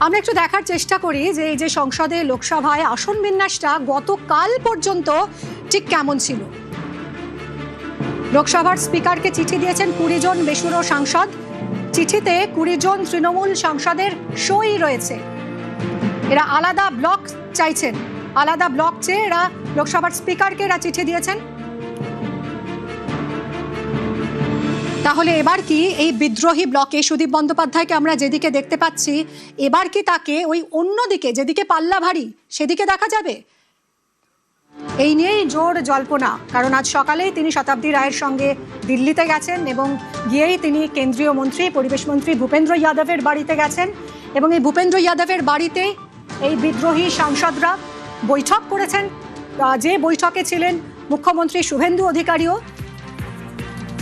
আমরা একটু দেখার চেষ্টা করি যে এই যে সংসদে লোকসভায় আসন বিন্যাসটা গতকাল পর্যন্ত ঠিক কেমন ছিল। লোকসভার স্পিকারকে চিঠি দিয়েছেন 20 জন বেসুরো সাংসদ। চিঠিতে 20 জন তৃণমূল সাংসদের সই রয়েছে। এরা আলাদা ব্লক চাইছেন, আলাদা ব্লক চেয়ে এরা লোকসভার স্পিকারকে এরা চিঠি দিয়েছেন। তাহলে এবার কি এই বিদ্রোহী ব্লকে সুদীপ বন্দ্যোপাধ্যায়কে আমরা যেদিকে দেখতে পাচ্ছি, এবার কি তাকে ওই অন্যদিকে যেদিকে পাল্লা ভারী সেদিকে দেখা যাবে? এই নিয়েই জোর জল্পনা, কারণ আজ সকালেই তিনি শতাব্দী রায়ের সঙ্গে দিল্লিতে গেছেন এবং গিয়েই তিনি কেন্দ্রীয় মন্ত্রী পরিবেশ মন্ত্রী ভূপেন্দ্র যাদবের বাড়িতে গেছেন এবং এই ভূপেন্দ্র যাদবের বাড়িতে এই বিদ্রোহী সাংসদরা বৈঠক করেছেন। যে বৈঠকে ছিলেন মুখ্যমন্ত্রী শুভেন্দু অধিকারীও।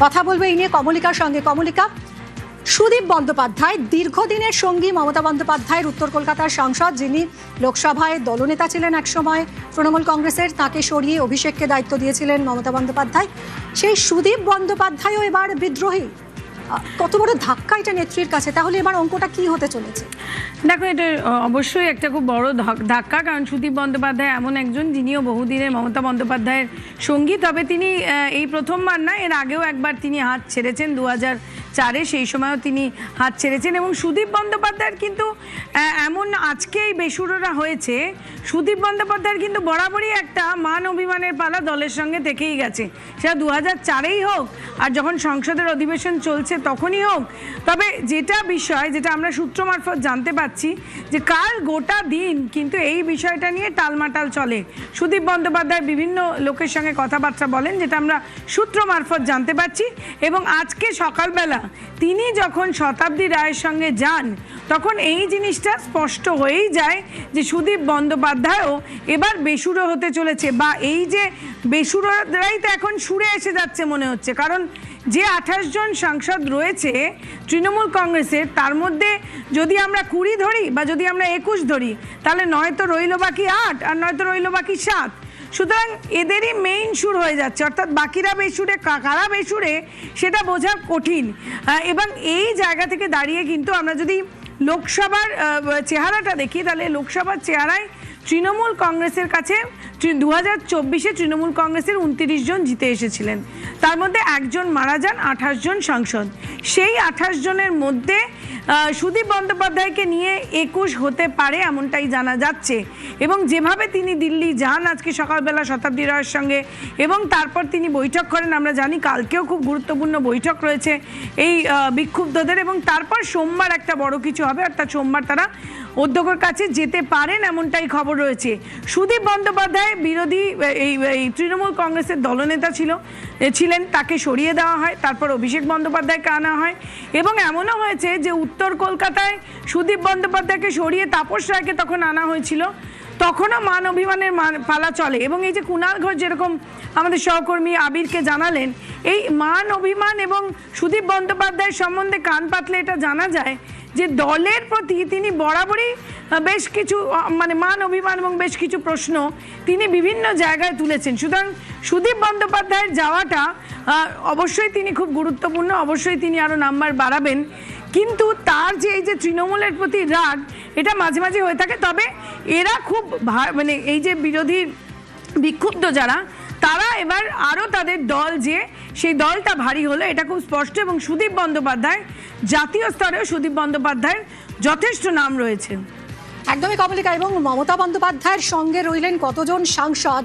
কথা বলবো এই নিয়ে কমলিকার সঙ্গে। কমলিকা, সুদীপ বন্দ্যোপাধ্যায় দীর্ঘদিনের সঙ্গী মমতা বন্দ্যোপাধ্যায়ের উত্তর কলকাতার সাংসদ, যিনি লোকসভায় দলনেতা ছিলেন একসময় তৃণমূল কংগ্রেসের, তাকে সরিয়ে অভিষেককে দায়িত্ব দিয়েছিলেন মমতা বন্দ্যোপাধ্যায়। সেই সুদীপ বন্দ্যোপাধ্যায়ও এবার বিদ্রোহী। কত বড় ধাক্কা এটা নেত্রীর কাছে? তাহলে এবার অঙ্কটা কি হতে চলেছে? দেখো, এটা অবশ্যই একটা খুব বড় ধাক্কা, কারণ সুদীপ বন্দ্যোপাধ্যায় এমন একজন যিনিও বহুদিনের মমতা বন্দ্যোপাধ্যায়ের সঙ্গী। তবে তিনি এই প্রথমবার না, এর আগেও একবার তিনি হাত ছেড়েছেন 2004-এ, সেই সময়ও তিনি হাত ছেড়েছেন। এবং সুদীপ বন্দ্যোপাধ্যায়ের কিন্তু এমন আজকে এই বেসুরোরা হয়েছে, সুদীপ বন্দ্যোপাধ্যায়ের কিন্তু বরাবরই একটা মান অভিমানের পালা দলের সঙ্গে থেকেই গেছে, সেটা 2004-এই হোক আর যখন সংসদের অধিবেশন চলছে তখনই হোক। তবে যেটা বিষয়, যেটা আমরা সূত্র মারফত জানতে পারছি, যে কাল গোটা দিন কিন্তু এই বিষয়টা নিয়ে টালমাটাল চলে। সুদীপ বন্দ্যোপাধ্যায় বিভিন্ন লোকের সঙ্গে কথাবার্তা বলেন, যেটা আমরা সূত্র মারফত জানতে পারছি। এবং আজকে সকালবেলা তিনি যখন শতাব্দী রায়ের সঙ্গে যান, তখন এই জিনিসটা স্পষ্ট হয়েই যায় যে সুদীপ বন্দ্যোপাধ্যায়ও এবার বেসুরো হতে চলেছে, বা এই যে বেসুরোরাই তো এখন সুরে এসে যাচ্ছে মনে হচ্ছে। কারণ যে 28 জন সাংসদ রয়েছে তৃণমূল কংগ্রেসের, তার মধ্যে যদি আমরা 20 ধরি বা যদি আমরা 21 ধরি, তাহলে নয়তো রইল বাকি 8 আর নয়তো রইল বাকি 7। সুতরাং এদেরই মেইন সুর হয়ে যাচ্ছে, অর্থাৎ বাকিরা বেসুরে কারা বেসুরে সেটা বোঝা কঠিন। এবং এই জায়গা থেকে দাঁড়িয়ে কিন্তু আমরা যদি লোকসভার চেহারাটা দেখি, তাহলে লোকসভার চেহারায় তৃণমূল কংগ্রেসের কাছে 2024-এ তৃণমূল কংগ্রেসের 29 জন জিতে এসেছিলেন, তার মধ্যে একজন মারা যান, 28 জন সাংসদ। সেই 28 জনের মধ্যে সুদীপ বন্দ্যোপাধ্যায়কে নিয়ে 21 হতে পারে এমনটাই জানা যাচ্ছে। এবং যেভাবে তিনি দিল্লি যান আজকে সকালবেলা শতাব্দী রায়ের সঙ্গে, এবং তারপর তিনি বৈঠক করেন, আমরা জানি কালকেও খুব গুরুত্বপূর্ণ বৈঠক রয়েছে এই বিক্ষুব্ধদের, এবং তারপর সোমবার একটা বড় কিছু হবে, অর্থাৎ সোমবার তারা অধ্যক্ষের কাছে যেতে পারেন এমনটাই খবর রয়েছে। সুদীপ বন্দ্যোপাধ্যায় বিরোধী এই তৃণমূল কংগ্রেসের দলনেতা ছিলেন, তাকে সরিয়ে দেওয়া হয়, তারপর অভিষেক বন্দ্যোপাধ্যায়কে আনা হয়। এবং এমনও হয়েছে যে উত্তর কলকাতায় সুদীপ বন্দ্যোপাধ্যায়কে সরিয়ে তাপস রায়কে তখন আনা হয়েছিল, তখনও মান অভিমানের পালা চলে। এবং এই যে কুণাল ঘোষ যেরকম আমাদের সহকর্মী আবিরকে জানালেন, এই মান অভিমান এবং সুদীপ বন্দ্যোপাধ্যায়ের সম্বন্ধে কান পাতলে এটা জানা যায় যে দলের প্রতি তিনি বরাবরই বেশ কিছু মান অভিমান এবং বেশ কিছু প্রশ্ন তিনি বিভিন্ন জায়গায় তুলেছেন। সুতরাং সুদীপ বন্দ্যোপাধ্যায়ের যাওয়াটা অবশ্যই তিনি খুব গুরুত্বপূর্ণ, অবশ্যই তিনি আরও নাম্বার বাড়াবেন। কিন্তু তার যে এই যে তৃণমূলের প্রতি রাগ, এটা মাঝে মাঝে হয়ে থাকে। তবে এরা খুব এই যে বিরোধী বিক্ষুব্ধ যারা, তারা এবার আরও তাদের দল, যে সেই দলটা ভারী হলো, এটা খুব স্পষ্ট। এবং সুদীপ বন্দ্যোপাধ্যায় জাতীয় স্তরেও সুদীপ বন্দ্যোপাধ্যায়ের যথেষ্ট নাম রয়েছে। একদমই কমলিকা। এবং মমতা বন্দ্যোপাধ্যায়ের সঙ্গে রইলেন কতজন সাংসদ,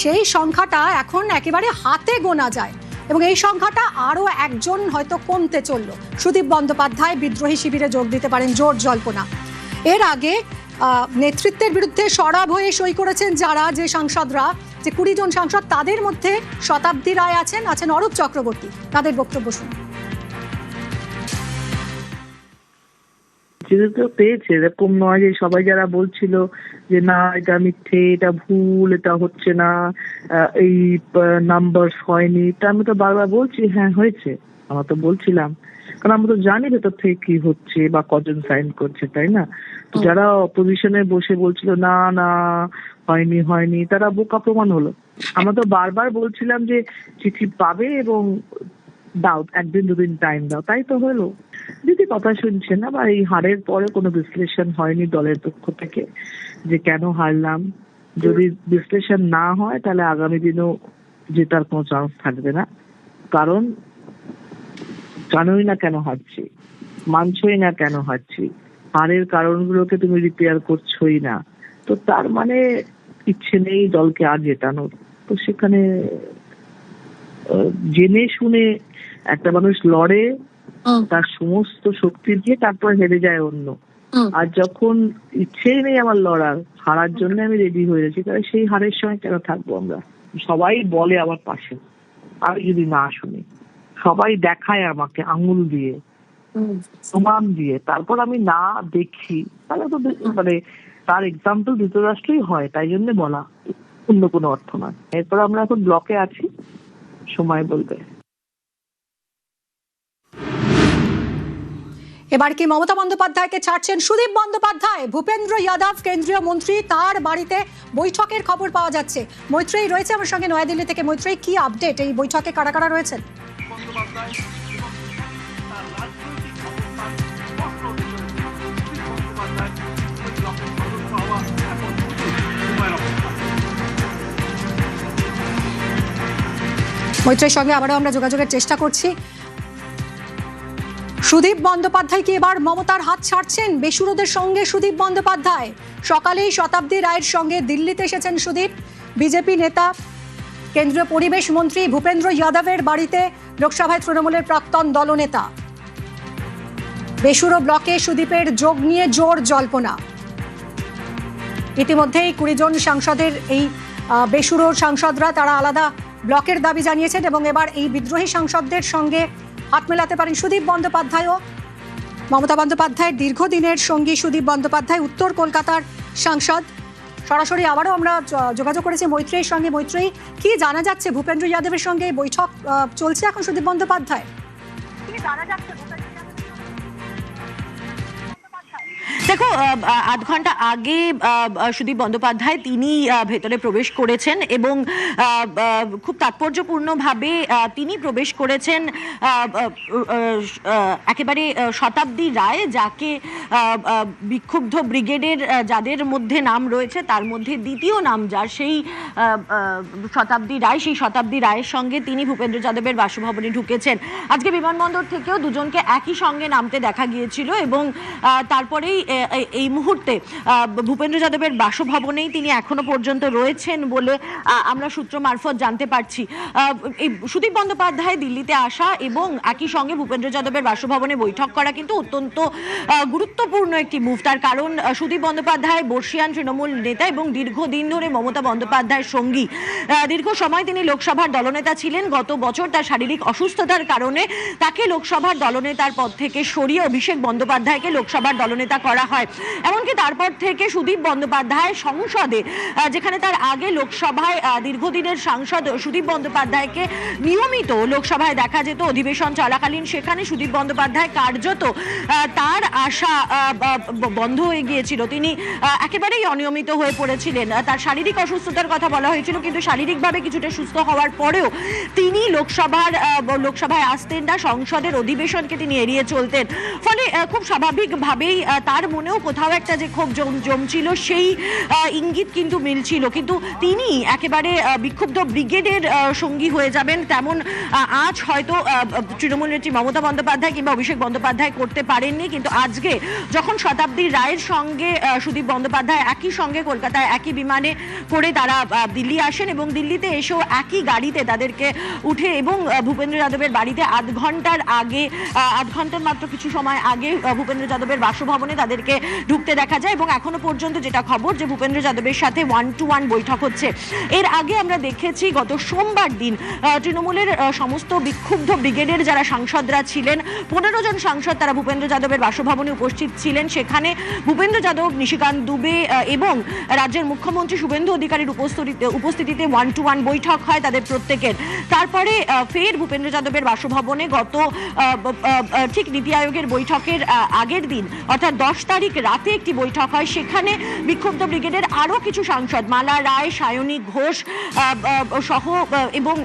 সেই সংখ্যাটা এখন একেবারে হাতে গোনা যায়, এবং এই সংখ্যাটা আরও একজন হয়তো কমতে চলল। সুদীপ বন্দ্যোপাধ্যায় বিদ্রোহী শিবিরে যোগ দিতে পারেন, জোর জল্পনা। এর আগে নেতৃত্বের বিরুদ্ধে সরব হয়ে সই করেছেন যে সাংসদরা, যে 20 জন সাংসদ, তাদের মধ্যে শতাব্দী রায় আছেন অরূপ চক্রবর্তী। তাদের বক্তব্য শুনুন। পেয়েছে, এরকম নয় যে সবাই যারা বলছিল যে না এটা মিথ্যে, এটা ভুল, এটা হচ্ছে না, এই নাম্বার হয়নি, তা আমি তো বারবার বলছি হ্যাঁ হয়েছে। আমরা তো বলছিলাম, কারণ আমরা তো জানি ভেতর থেকে কি হচ্ছে বা কজন সাইন করছে, তাই না? তো যারা অপোজিশনে বসে বলছিল না না হয়নি, তারা বোকা প্রমাণ হলো। আমরা তো বারবার বলছিলাম যে চিঠি পাবে এবং দাও, 1-2 দিন টাইম দাও, তাই তো হলো। দিদি কথা শুনছে না, বা এই হারের পরে কোনো বিশ্লেষণ হয়নি দলের পক্ষ থেকে যে কেন হারলাম। যদি বিশ্লেষণ না হয় তাহলে আগামী দিনেও জেতার কোনো চান্স থাকবে না। কারণ জানোই না কেন হারছি, মানছই না কেন হারছি, হারের কারণগুলোকে তুমি রিপেয়ার করছোই না, তো তার মানে ইচ্ছে নেই দলকে আর জেতানোর। তো সেখানে জেনে শুনে একটা মানুষ লড়ে তার সমস্ত শক্তি দিয়ে, তারপর হেরে যায় অন্য। আর যখন ইচ্ছেই নেই আমার লড়ার, হারার জন্য আমি রেডি হয়ে গেছি, তাহলে সেই হারের সময় কেন থাকবো আমরা? সবাই বলে আমার পাশে, আমি যদি না শুনি, সবাই দেখায় আমাকে আঙুল দিয়ে, প্রমাণ দিয়ে, তারপর আমি না দেখি, তাহলে তো মানে তার এক্সাম্পল ধৃতরাষ্ট্রই হয়। তাই জন্য বলা, অন্য কোনো অর্থ নয়। এরপর আমরা এখন ব্লকে আছি, সময় বলবে। এবার কি মমতা বন্দ্যোপাধ্যায়কে ছাড়ছেন সুদীপ বন্দ্যোপাধ্যায়? ভূপেন্দ্র যাদব কেন্দ্রীয় মন্ত্রী, তার বাড়িতে বৈঠকের খবর পাওয়া যাচ্ছে। মৈত্রেয়ী রয়েছে আমার সঙ্গে নয়াদিল্লি থেকে। মৈত্রেয়ী, কি আপডেট? এই বৈঠকে কারা কারা রয়েছেন? মৈত্রেয়ীর সঙ্গে আবারও আমরা যোগাযোগের চেষ্টা করছি। সুদীপ বন্দ্যোপাধ্যায় কি এবার মমতার হাত ছাড়ছেন? বেসুরোদের সঙ্গে সুদীপ বন্দ্যোপাধ্যায় সকালেই শতাব্দী রায়ের সঙ্গে দিল্লিতে এসেছেন সুদীপ। বিজেপি নেতা কেন্দ্রীয় পরিবেশ মন্ত্রী ভূপেন্দ্র যাদবের বাড়িতে লোকসভায় তৃণমূলের প্রাক্তন দলনেতা। বেসুরো ব্লকে সুদীপের যোগ নিয়ে জোর জল্পনা। ইতিমধ্যেই 20 জন সাংসদের এই বেসুরোর সাংসদরা তারা আলাদা ব্লকের দাবি জানিয়েছেন এবং এবার এই বিদ্রোহী সাংসদদের সঙ্গে হাত মেলাতে পারেন সুদীপ বন্দ্যোপাধ্যায়ও। মমতা বন্দ্যোপাধ্যায়ের দীর্ঘদিনের সঙ্গী সুদীপ বন্দ্যোপাধ্যায়, উত্তর কলকাতার সাংসদ। সরাসরি আবারও আমরা যোগাযোগ করেছি মৈত্রেয়ীর সঙ্গে। মৈত্রেয়ী, কি জানা যাচ্ছে? ভূপেন্দ্র যাদবের সঙ্গে বৈঠক চলছে এখন সুদীপ বন্দ্যোপাধ্যায়, কি জানা যাচ্ছে? দেখো, আধ ঘন্টা আগে সুদীপ বন্দ্যোপাধ্যায় তিনি ভেতরে প্রবেশ করেছেন এবং খুব তাৎপর্যপূর্ণভাবে তিনি প্রবেশ করেছেন একেবারে শতাব্দী রায়, যাকে বিক্ষুব্ধ ব্রিগেডের যাদের মধ্যে নাম রয়েছে তার মধ্যে দ্বিতীয় নাম যার, সেই শতাব্দী রায়। সেই শতাব্দী রায়ের সঙ্গে তিনি ভূপেন্দ্র যাদবের বাসভবনে ঢুকেছেন। আজকে বিমানবন্দর থেকেও দুজনকে একই সঙ্গে নামতে দেখা গিয়েছিল এবং তারপরেই এই মুহূর্তে ভূপেন্দ্র যাদবের বাসভবনেই তিনি এখনো পর্যন্ত রয়েছেন বলে আমরা সূত্র মারফত জানতে পারছি। এই সুদীপ বন্দ্যোপাধ্যায় দিল্লিতে আসা এবং একই সঙ্গে ভূপেন্দ্র যাদবের বাসভবনে বৈঠক করা কিন্তু অত্যন্ত গুরুত্বপূর্ণ একটি মুভ। তার কারণ সুদীপ বন্দ্যোপাধ্যায় বর্ষিয়ান তৃণমূল নেতা এবং দীর্ঘদিন ধরে মমতা বন্দ্যোপাধ্যায়ের সঙ্গী। দীর্ঘ সময় তিনি লোকসভার দলনেতা ছিলেন। গত বছর তার শারীরিক অসুস্থতার কারণে তাকে লোকসভার দলনেতার পদ থেকে সরিয়ে অভিষেক বন্দ্যোপাধ্যায়কে লোকসভার দলনেতা করা হয়। এমনকি তারপর থেকে সুদীপ বন্দ্যোপাধ্যায় সংসদে, যেখানে তার আগে লোকসভায় দীর্ঘদিনের সাংসদ সুদীপ বন্দ্যোপাধ্যায়কে নিয়মিত লোকসভায় দেখা যেত অধিবেশন চলাকালীন, সেখানে সুদীপ বন্দ্যোপাধ্যায় কার্যত তার আশা বন্ধ হয়ে গিয়েছিল। তিনি একেবারেই অনিয়মিত হয়ে পড়েছিলেন। তার শারীরিক অসুস্থতার কথা বলা হয়েছিল, কিন্তু শারীরিকভাবে কিছুটা সুস্থ হওয়ার পরেও তিনি লোকসভায় আসতেন না, সংসদের অধিবেশনকে তিনি এড়িয়ে চলতেন। ফলে খুব স্বাভাবিকভাবেই তার মনেও কোথাও একটা যে ক্ষোভ জমছিল সেই ইঙ্গিত কিন্তু মিলছিল। কিন্তু তিনি একেবারে বিক্ষুব্ধ ব্রিগেডের সঙ্গী হয়ে যাবেন তেমন আজ হয়তো তৃণমূল নেত্রী মমতা বন্দ্যোপাধ্যায় কিংবা অভিষেক বন্দ্যোপাধ্যায় করতে পারেননি। কিন্তু আজকে যখন শতাব্দী রায়ের সঙ্গে সুদীপ বন্দ্যোপাধ্যায় একই সঙ্গে কলকাতায় একই বিমানে করে তারা দিল্লি আসেন এবং দিল্লিতে এসেও একই গাড়িতে তাদেরকে উঠে এবং ভূপেন্দ্র যাদবের বাড়িতে আধ ঘন্টার মাত্র কিছু সময় আগে ভূপেন্দ্র যাদবের বাসভবনে তাদেরকে ঢুকতে দেখা যায়। এবং এখনো পর্যন্ত যেটা খবর যে ভূপেন্দ্র যাদবের সাথে 1-to-1 বৈঠক হচ্ছে। এর আগে আমরা দেখেছি গত সোমবার দিন তৃণমূলের সমস্ত বিক্ষুব্ধ ব্রিগেডের যারা সাংসদরা ছিলেন, 15 জন সাংসদ, তারা ভূপেন্দ্র যাদবের বাসভবনে উপস্থিত ছিলেন। সেখানে ভূপেন্দ্র যাদব, নিশিকান্ত দুবে এবং রাজ্যের মুখ্যমন্ত্রী শুভেন্দু অধিকারীর উপস্থিতিতে 1-to-1 বৈঠক হয় তাদের প্রত্যেকের। তারপরে ফের ভূপেন্দ্র যাদবের বাসভবনে গত ঠিক নীতি আয়োগের বৈঠকের আগের দিন অর্থাৎ 10 তারিখ রাতে একটি বৈঠক হয়, সেখানে বিক্ষুব্ধ ব্রিগেডের আরও কিছু সাংসদ মালা রায়, সায়নী ঘোষ সহ এবং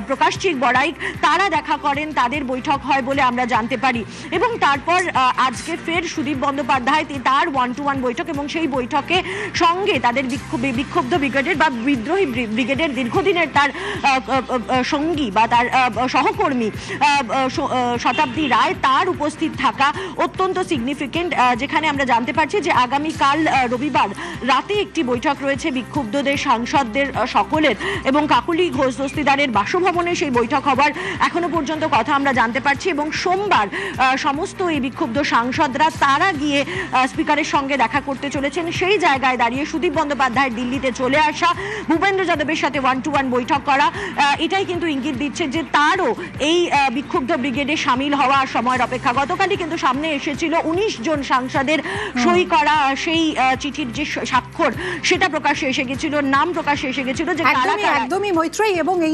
প্রকাশচিক বড়াইক তারা দেখা করেন, তাদের বৈঠক হয় বলে আমরা জানতে পারি। এবং তারপর আজকে ফের সুদীপ বন্দ্যোপাধ্যায় তার 1-to-1 বৈঠক, এবং সেই বৈঠকে সঙ্গে তাদের বিক্ষুব্ধ ব্রিগেডের বা বিদ্রোহী ব্রিগেডের দীর্ঘদিনের তার সঙ্গী বা তার সহকর্মী শতাব্দী রায়, তার উপস্থিত থাকা অত্যন্ত সিগনিফিকেন্ট। যেখানে আমরা জানতে পারছি যে আগামীকাল রবিবার রাতে একটি বৈঠক রয়েছে বিক্ষুব্ধদের সাংসদদের সকলের, এবং কাকুলি ঘোষ দস্তিদারের বাসভবনে সেই বৈঠক হবার এখনো পর্যন্ত কথা আমরা জানতে পারছি। এবং সোমবার সমস্ত এই বিক্ষুব্ধ সাংসদরা তারা গিয়ে স্পিকারের সঙ্গে দেখা করতে চলেছেন। সেই জায়গায় দাঁড়িয়ে সুদীপ বন্দ্যোপাধ্যায়ের দিল্লিতে চলে আসা, ভূপেন্দ্র যাদবের সাথে 1-to-1 বৈঠক করা, এটাই কিন্তু ইঙ্গিত দিচ্ছে যে তারও এই বিক্ষুব্ধ ব্রিগেডে সামিল হওয়ার সময়ের অপেক্ষা। গতকালই কিন্তু সামনে এসেছিল 19 জন সাংসদের সই করা সেই চিঠির যে স্বাক্ষর, সেটা প্রকাশ্যে এসে গেছিল, নাম প্রকাশ্যে এসে গেছিল যে একদমই মৈত্রেয়ী। এবং এই